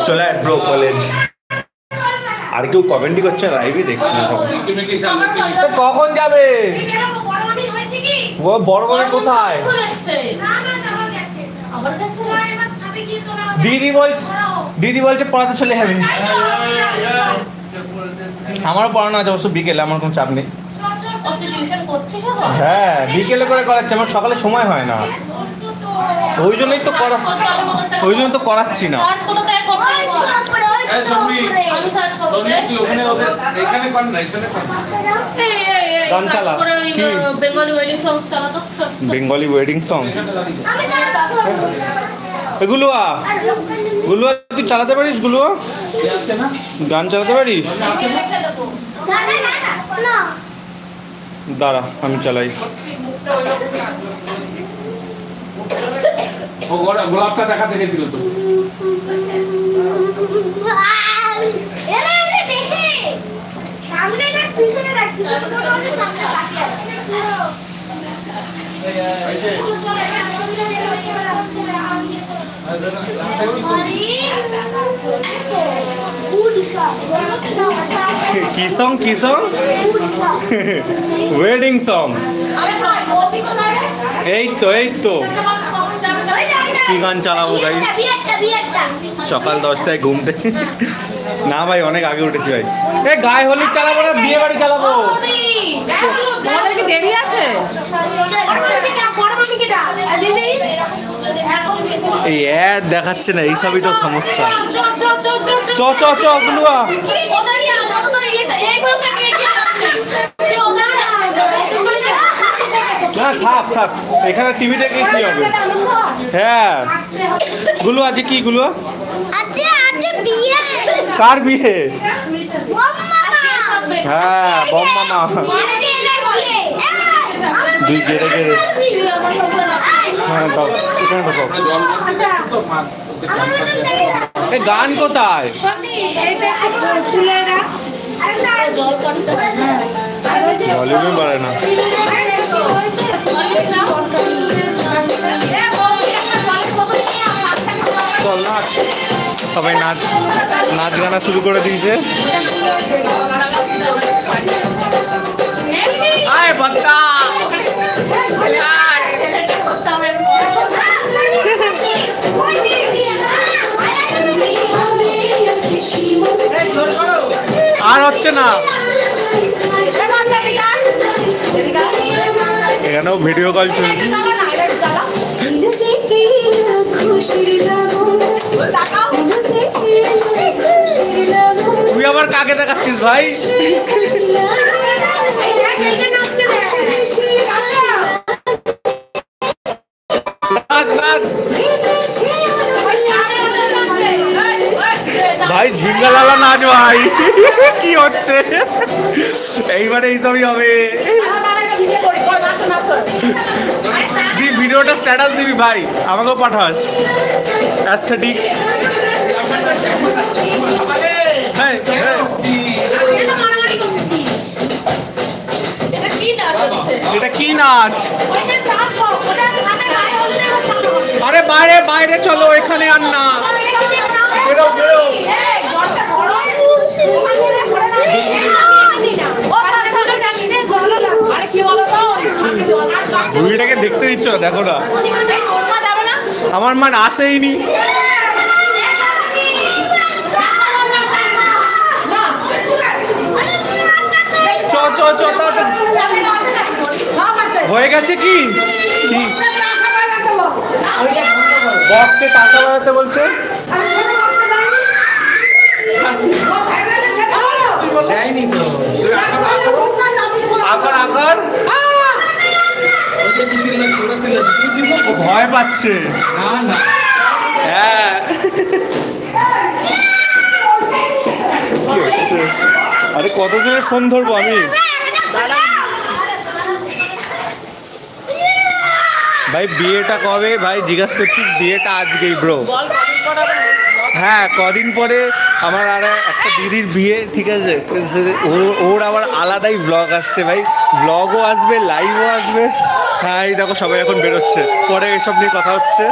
চলে আয় bro college. আর কেউ কমেন্টই করছে লাইভে দেখছি না সবাই। কখন যাবে ও? বড় বড় কোথায়? দিদি বলছে পড়াতে চলে যাবে। আমারও পড়ানো আছে অবশ্য বিকেলে, আমার কোনো চাপ নেই। হ্যাঁ বিকেলে করে করাচ্ছে, আমার সকালে সময় হয় না, ওই জন্যই তো করাচ্ছি না। গান চালা কি? Bengali wedding song. গুলুয়া তুই চালাতে পারিস? গুলুয়া গান চালাতে পারিস? দাঁড়া আমি চালাই। ও গোলাপটা দেখাতে গেছিল তো। কি সং? Wedding song. এই তো কি গান চালাবো গাইস? সকাল 10টায় ঘুম থেকে না ভাই, অনেক আগে উঠেছি ভাই। এ গায়ে হলুদ চালাবো না বিয়ে বাড়ি চালাবো? দেরি আছে। এই অ্যাড দেখাচ্ছে না, এইসবই তো সমস্যা। চ গুলুয়া। না থাক এখানে টিভি দেখে কি হবে? হ্যাঁ গুলুয়া আজকে কি? গুলুয়া কার বিয়ে? হ্যাঁ বম মামা। দুই গেড়ে হ্যাঁ দাও এখানে দাও। এই গান কোথায়? ভলিউমই বাড়ে না। চল নাচ, সবাই নাচ গানা শুরু করে দিয়েছে। আয় বাচ্চা আর হচ্ছে না। এখানেও ভিডিও কল চলছে। তুই আবার কাকে দেখাচ্ছিস ভাই? ভাই ঝিঙ্গালালা নাচ ভাই। কি হচ্ছে এইবারে? এইসবই হবে। ভিডিওটা স্ট্যাটাস দিবি ভাই, আমাকেও পাঠাস। অ্যাস্থেটিক এটা কি নাচ? আরে বাইরে চলো, এখানে আর না। মুভিটাকে দেখতে দিচ্ছ না? দেখো না, আমার মান আসেইনি। হয়ে গেছে কি? বক্সে তাসা বাজাতে বলছে। আকার ভয় পাচ্ছে। হ্যাঁ আরে কত জনের ফোন ধরবো আমি? ভাই বিয়েটা কবে ভাই জিজ্ঞাসা করছিস? বিয়েটা আজকেই ব্রো। হ্যাঁ কদিন পরে আমার আর একটা দিদির বিয়ে, ঠিক আছে? ওর আবার আলাদাই ব্লগ আসছে ভাই, ব্লগও আসবে, লাইভও আসবে। হ্যাঁ এই দেখো সবাই এখন বেরোচ্ছে, পরে এসব নিয়ে কথা হচ্ছে।